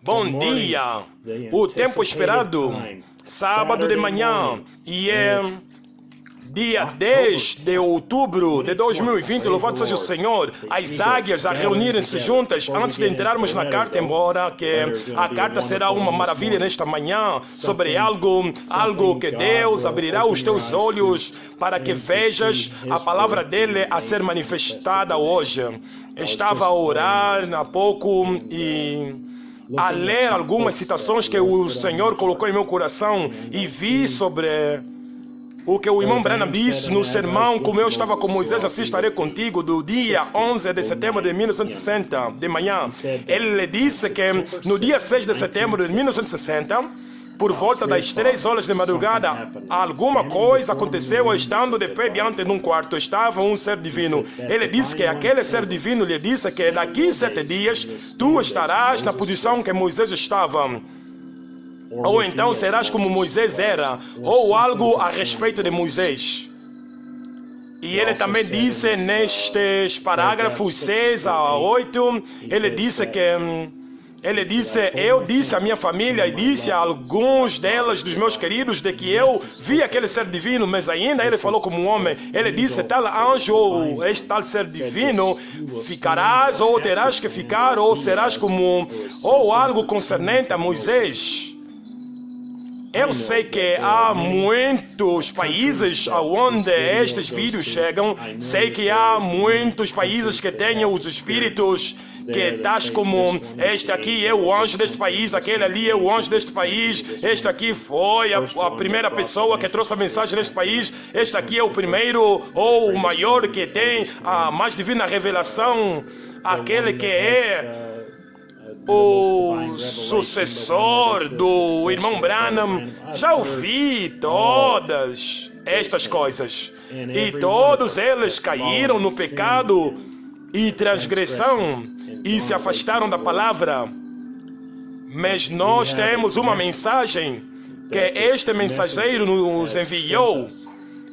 Bom dia! O tempo esperado, sábado de manhã, e é dia 10 de outubro de 2020, louvado seja o Senhor. As águias a reunirem-se juntas antes de entrarmos na carta, embora que a carta será uma maravilha nesta manhã, sobre algo que Deus abrirá os teus olhos para que vejas a palavra dele a ser manifestada hoje. Estava a orar há pouco e a ler algumas citações que o Senhor colocou em meu coração e vi sobre o que o irmão Branham disse no sermão, como eu estava com Moisés, assim estarei contigo, do dia 11 de setembro de 1960, de manhã. Ele disse que no dia 6 de setembro de 1960, por volta das 3 horas de madrugada, alguma coisa aconteceu estando de pé diante de um quarto. Estava um ser divino. Ele disse que aquele ser divino lhe disse que daqui 7 dias tu estarás na posição que Moisés estava. Ou então serás como Moisés era, ou algo a respeito de Moisés. E ele também disse nestes parágrafos 6 a 8, ele disse, eu disse à minha família e disse a alguns delas, dos meus queridos, de que eu vi aquele ser divino, mas ainda ele falou como um homem. Ele disse, tal anjo ou este tal ser divino, ficarás ou terás que ficar, ou serás como, ou algo concernente a Moisés. Eu sei que há muitos países onde estes vídeos chegam, sei que há muitos países que têm os espíritos que tais como este aqui é o anjo deste país, aquele ali é o anjo deste país, este aqui foi a primeira pessoa que trouxe a mensagem neste país, este aqui é o primeiro ou o maior que tem a mais divina revelação, aquele que é o sucessor do irmão Branham. Já ouvi todas estas coisas e todos eles caíram no pecado e transgressão e se afastaram da palavra. Mas nós temos uma mensagem que este mensageiro nos enviou.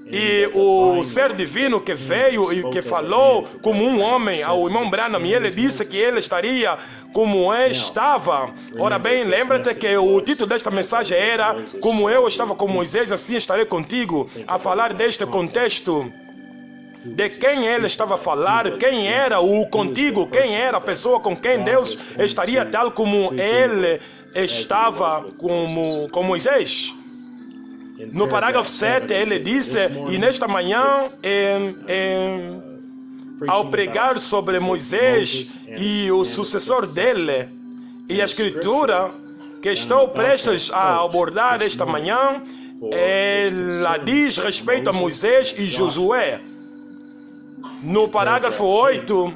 E o ser divino que veio e que falou como um homem ao irmão Branham, e ele disse que ele estaria como estava. Ora bem, lembra-te que o título desta mensagem era Como eu estava com Moisés, assim estarei contigo, a falar deste contexto de quem ele estava a falar, quem era o contigo, quem era a pessoa com quem Deus estaria tal como ele estava com Moisés. No parágrafo 7 ele disse, e nesta manhã, ao pregar sobre Moisés e o sucessor dele, e a escritura que estou prestes a abordar esta manhã, ela diz respeito a Moisés e Josué. No parágrafo 8,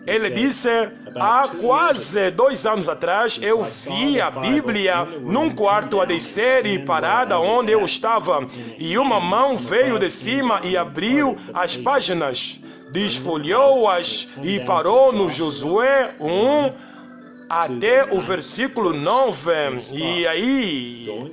ele disse, há quase 2 anos atrás, eu vi a Bíblia num quarto a descer e parada onde eu estava, e uma mão veio de cima e abriu as páginas, desfolhou-as e parou no Josué 1 até o versículo 9, e aí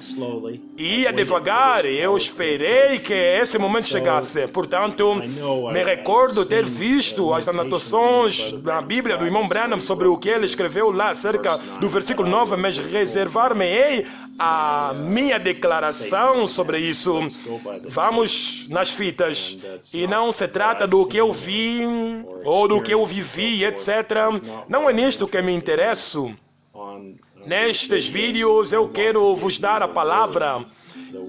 ia devagar. Eu esperei que esse momento chegasse. Portanto, me recordo ter visto as anotações da Bíblia do irmão Branham sobre o que ele escreveu lá acerca do versículo 9, mas reservar-me-ei a minha declaração sobre isso. Vamos nas fitas. E não se trata do que eu vi ou do que eu vivi, etc. Não é nisto que me interesso. Nestes vídeos eu quero vos dar a palavra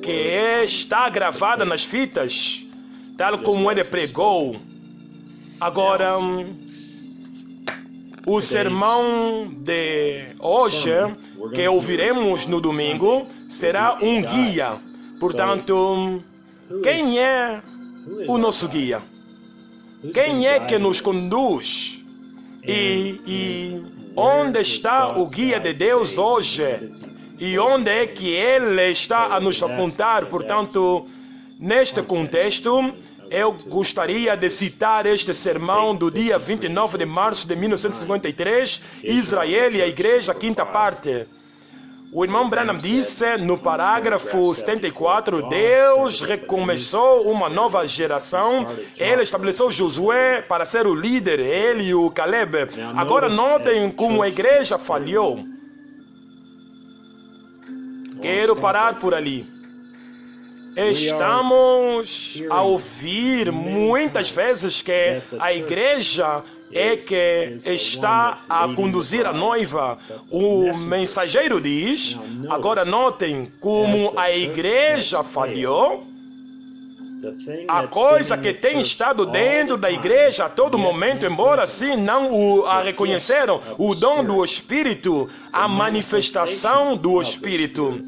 que está gravada nas fitas, tal como ele pregou. Agora, o sermão de hoje, que ouviremos no domingo, será um guia. Portanto, quem é o nosso guia? Quem é que nos conduz? E onde está o guia de Deus hoje? E onde é que Ele está a nos apontar? Portanto, neste contexto, eu gostaria de citar este sermão do dia 29 de março de 1953, Israel e a Igreja, quinta parte. O irmão Branham disse no parágrafo 74, Deus recomeçou uma nova geração, ele estabeleceu Josué para ser o líder, ele e o Caleb. Agora notem como a igreja falhou. Quero parar por ali. Estamos a ouvir muitas vezes que a igreja é que está a conduzir a noiva. O mensageiro diz, agora notem como a igreja falhou. A coisa que tem estado dentro da igreja a todo momento, embora assim não a reconheceram, o dom do Espírito, a manifestação do Espírito,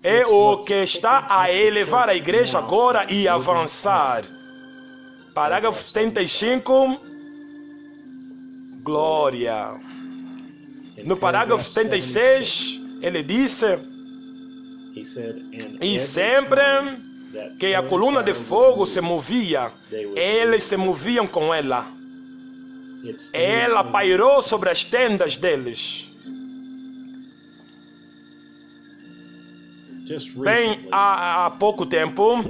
é o que está a elevar a igreja agora e avançar. Parágrafo 75. Glória. No parágrafo 76, ele disse, e sempre que a coluna de fogo se movia, eles se moviam com ela. Ela pairou sobre as tendas deles. Bem, há pouco tempo,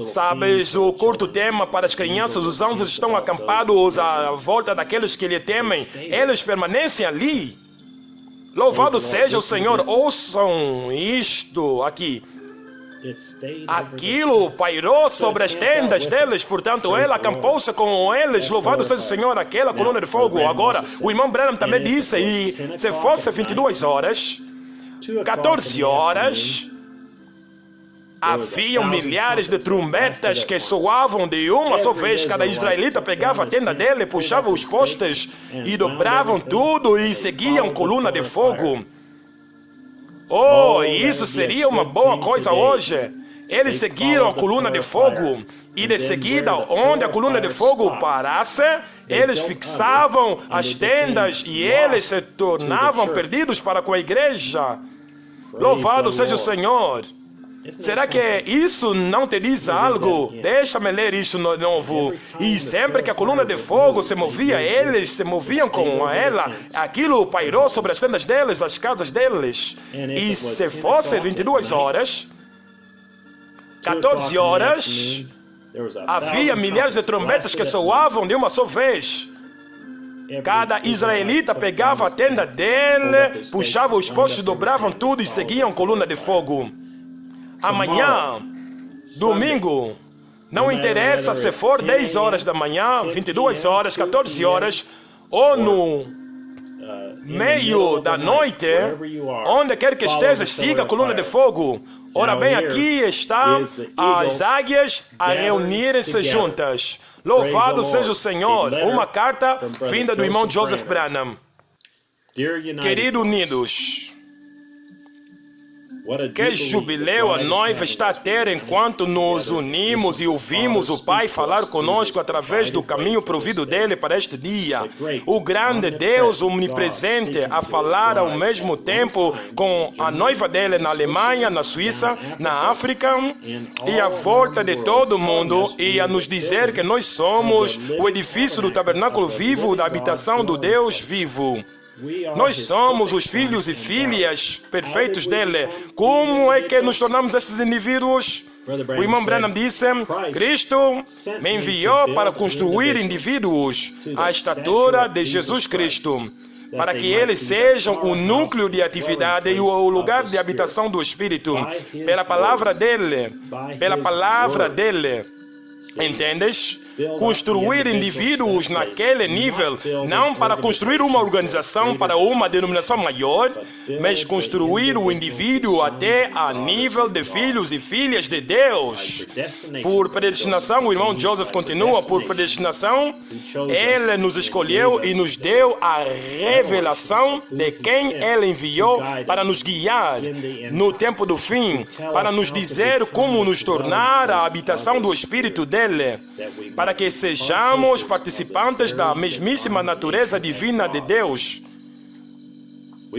sabes, o curto tema para as crianças, os anjos estão acampados à volta daqueles que lhe temem, eles permanecem ali. Louvado seja o Senhor, ouçam isto aqui. Aquilo pairou sobre as tendas deles, portanto, ela acampou-se com eles, louvado seja o Senhor, aquela coluna de fogo. Agora, o irmão Branham também disse, e se fosse 22 horas, 14 horas, haviam milhares de trombetas que soavam de uma só vez. Cada israelita pegava a tenda dele, puxava os postes e dobravam tudo e seguiam coluna de fogo. Oh, isso seria uma boa coisa hoje. Eles seguiram a coluna de fogo e de seguida, onde a coluna de fogo parasse, eles fixavam as tendas e eles se tornavam perdidos para com a igreja. Louvado seja o Senhor. Será que isso não te diz algo? Deixa-me ler isso de novo. E sempre que a coluna de fogo se movia, eles se moviam com ela. Aquilo pairou sobre as tendas deles, as casas deles. E se fosse 22 horas, 14 horas, havia milhares de trombetas que soavam de uma só vez. Cada israelita pegava a tenda dele, puxava os postes, dobravam tudo e seguiam coluna de fogo. Amanhã, domingo, não interessa se for 10 horas da manhã, 22 horas, 14 horas, ou no meio da noite, onde quer que esteja, siga a coluna de fogo. Ora bem, aqui está as águias a reunirem-se juntas. Louvado seja o Senhor. Uma carta vinda do irmão Joseph Branham. Queridos unidos, que jubileu a noiva está a ter enquanto nos unimos e ouvimos o Pai falar conosco através do caminho provido dele para este dia. O grande Deus omnipresente a falar ao mesmo tempo com a noiva dele na Alemanha, na Suíça, na África e à volta de todo o mundo, e a nos dizer que nós somos o edifício do tabernáculo vivo, da habitação do Deus vivo. Nós somos os filhos e filhas perfeitos dele. Como é que nos tornamos esses indivíduos? O irmão Branham disse, Cristo me enviou para construir indivíduos à estatura de Jesus Cristo, para que eles sejam o núcleo de atividade e o lugar de habitação do Espírito, pela palavra dele, entendes? Construir indivíduos naquele nível, não para construir uma organização para uma denominação maior, mas construir o indivíduo até a nível de filhos e filhas de Deus. Por predestinação, o irmão Joseph continua, por predestinação, ele nos escolheu e nos deu a revelação de quem ele enviou para nos guiar no tempo do fim, para nos dizer como nos tornar a habitação do Espírito dele, para que sejamos participantes da mesmíssima natureza divina de Deus.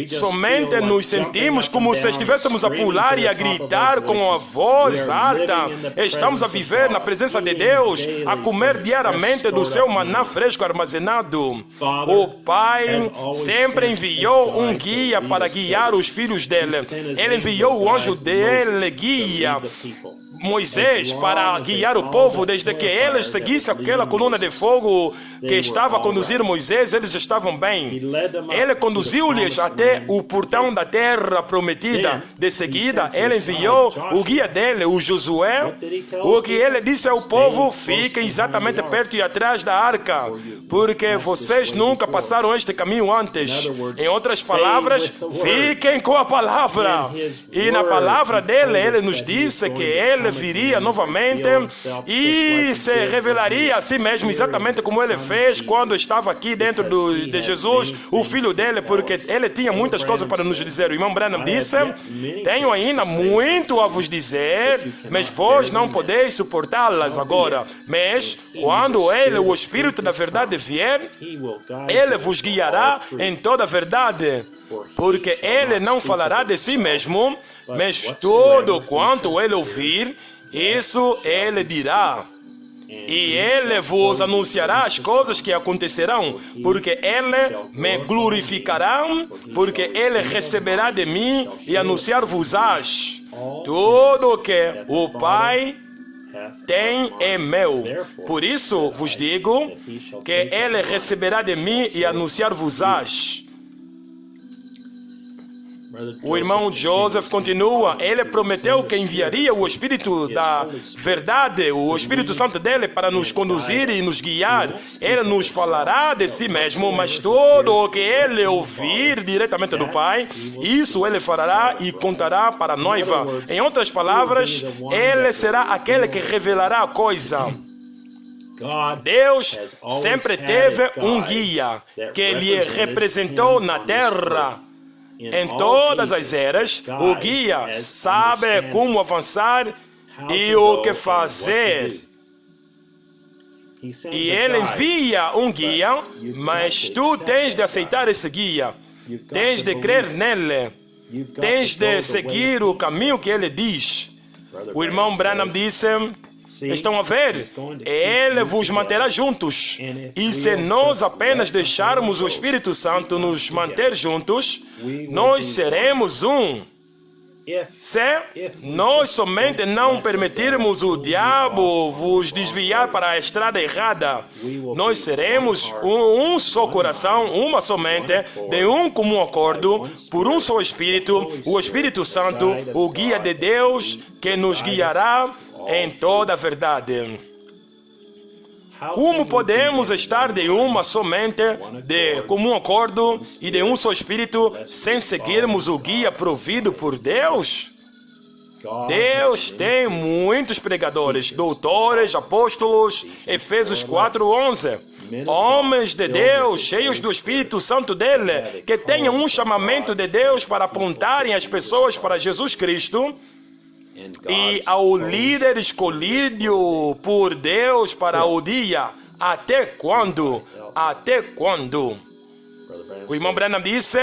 Somente nos sentimos como se estivéssemos a pular e a gritar com a voz alta. Estamos a viver na presença de Deus, a comer diariamente do seu maná fresco armazenado. O Pai sempre enviou um guia para guiar os filhos dele. Ele enviou o anjo dele, guia, Moisés para guiar o povo, desde que eles seguissem aquela coluna de fogo que estava a conduzir Moisés, eles estavam bem. Ele conduziu-lhes até o portão da terra prometida. De seguida, ele enviou o guia dele, o Josué. O que ele disse ao povo: fiquem exatamente perto e atrás da arca, porque vocês nunca passaram este caminho antes. Em outras palavras, fiquem com a palavra. E na palavra dele, ele nos disse que ele viria novamente e se revelaria a si mesmo, exatamente como ele fez quando estava aqui dentro de Jesus, o filho dele, porque ele tinha muitas coisas para nos dizer. O irmão Branham disse: tenho ainda muito a vos dizer, mas vós não podeis suportá-las agora. Mas quando ele, o Espírito da verdade, vier, ele vos guiará em toda a verdade, porque ele não falará de si mesmo, mas tudo quanto ele ouvir, isso ele dirá. E ele vos anunciará as coisas que acontecerão, porque ele me glorificará, porque ele receberá de mim e anunciar-vos-ás tudo o que o Pai tem é meu. Por isso vos digo que ele receberá de mim e anunciar-vos-ás. O irmão Joseph continua: ele prometeu que enviaria o Espírito da verdade, o Espírito Santo dele, para nos conduzir e nos guiar. Ele nos falará de si mesmo, mas tudo o que ele ouvir diretamente do Pai, isso ele fará e contará para a noiva. Em outras palavras, ele será aquele que revelará a coisa. Deus sempre teve um guia que lhe representou na terra. Em todas as eras, o guia sabe como avançar e o que fazer. E ele envia um guia, mas tu tens de aceitar esse guia. Tens de crer nele. Tens de seguir o caminho que ele diz. O irmão Branham disse: estão a ver? Ele vos manterá juntos. E se nós apenas deixarmos o Espírito Santo nos manter juntos, nós seremos um. Se nós somente não permitirmos o diabo vos desviar para a estrada errada, nós seremos um só coração, uma somente, de um comum acordo, por um só Espírito, o Espírito Santo, o guia de Deus, que nos guiará em toda a verdade. Como podemos estar de uma somente, de comum acordo e de um só Espírito, sem seguirmos o guia provido por Deus? Deus tem muitos pregadores, doutores, apóstolos, Efésios 4:11. Homens de Deus, cheios do Espírito Santo dele, que tenham um chamamento de Deus para apontarem as pessoas para Jesus Cristo. E ao líder escolhido por Deus para o dia, até quando? Até quando? O irmão Branham disse: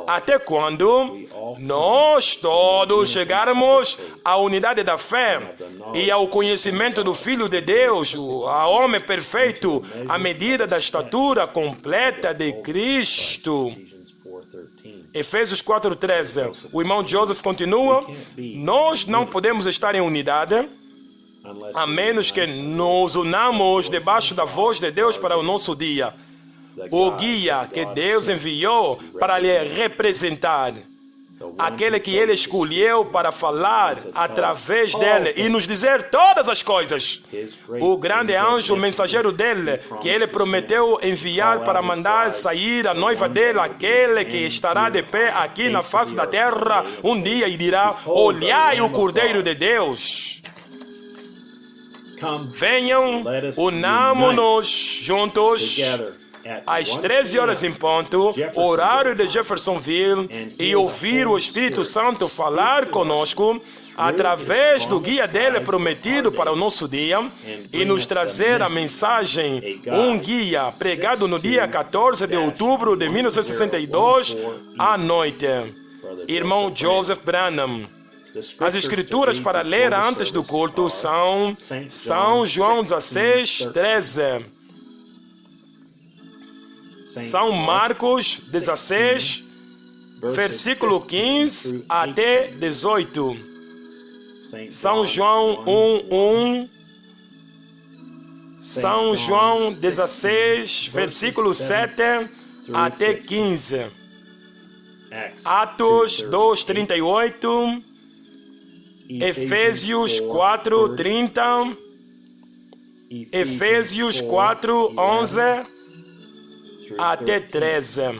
até quando nós todos chegarmos à unidade da fé e ao conhecimento do Filho de Deus, a homem perfeito, à medida da estatura completa de Cristo. Efésios 4:13. O irmão Joseph continua: nós não podemos estar em unidade a menos que nos unamos debaixo da voz de Deus para o nosso dia. O guia que Deus enviou para lhe representar. Aquele que ele escolheu para falar através dele e nos dizer todas as coisas. O grande anjo mensageiro dele, que ele prometeu enviar para mandar sair a noiva dele, aquele que estará de pé aqui na face da terra um dia e dirá: olhai o Cordeiro de Deus. Venham, unamo-nos juntos às 13 horas em ponto, horário de Jeffersonville, e ouvir o Espírito Santo falar conosco através do guia dele prometido para o nosso dia e nos trazer a mensagem, um guia pregado no dia 14 de outubro de 1962 à noite. Irmão Joseph Branham. As escrituras para ler antes do culto são São João 16:13. São Marcos 16, versículo 15 até 18. São João 1:1, São João 16, versículo 7 até 15. Atos 2:38, Efésios 4:30, Efésios 4:11 até 13,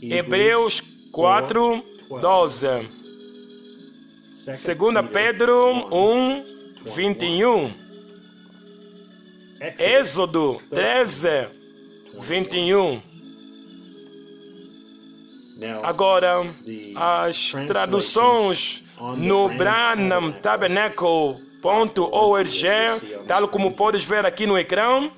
Hebreus 4:12, 2 Pedro 1:21, Êxodo 13:21. Agora, as traduções no branhamtabernacle.org, tal como podes ver aqui no ecrã,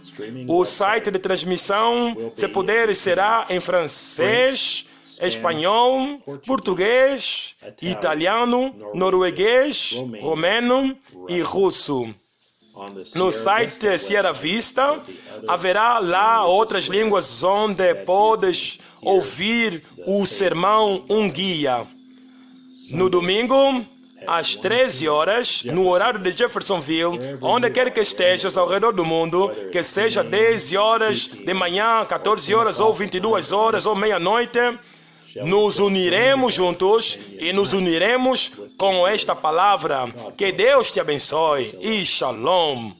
o site de transmissão, se puder, será em francês, espanhol, português, italiano, norueguês, romeno e russo. No site Sierra Vista, haverá lá outras línguas onde podes ouvir o sermão Um Guia. No domingo, às 13 horas, no horário de Jeffersonville, onde quer que estejas ao redor do mundo, que seja 10 horas de manhã, 14 horas ou 22 horas ou meia-noite, nos uniremos juntos e nos uniremos com esta palavra. Que Deus te abençoe e Shalom.